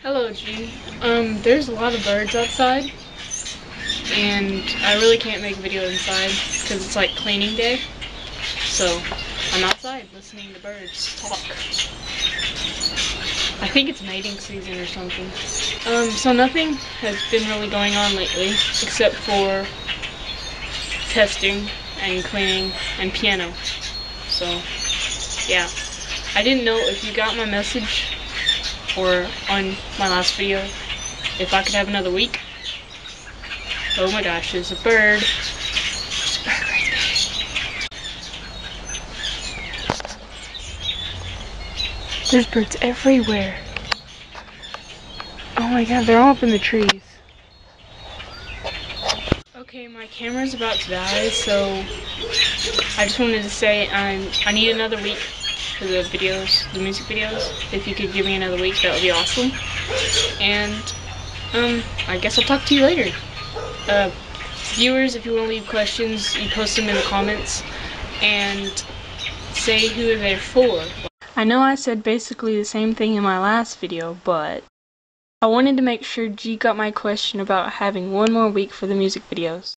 Hello, G. There's a lot of birds outside, and I really can't make a video inside because it's like cleaning day. So I'm outside listening to birds talk. I think it's mating season or something. So nothing has been really going on lately except for testing and cleaning and piano. So yeah, I didn't know if you got my message or on my last video if I could have another week. Oh my gosh, there's a bird. There's a bird right there. There's birds everywhere. Oh my god, they're all up in the trees. Okay, my camera's about to die, so I just wanted to say I need another week for the videos, the music videos. If you could give me another week, that would be awesome. And I guess I'll talk to you later. Viewers, if you want to leave questions, you post them in the comments and say who they're for. I know I said basically the same thing in my last video, but I wanted to make sure G got my question about having one more week for the music videos.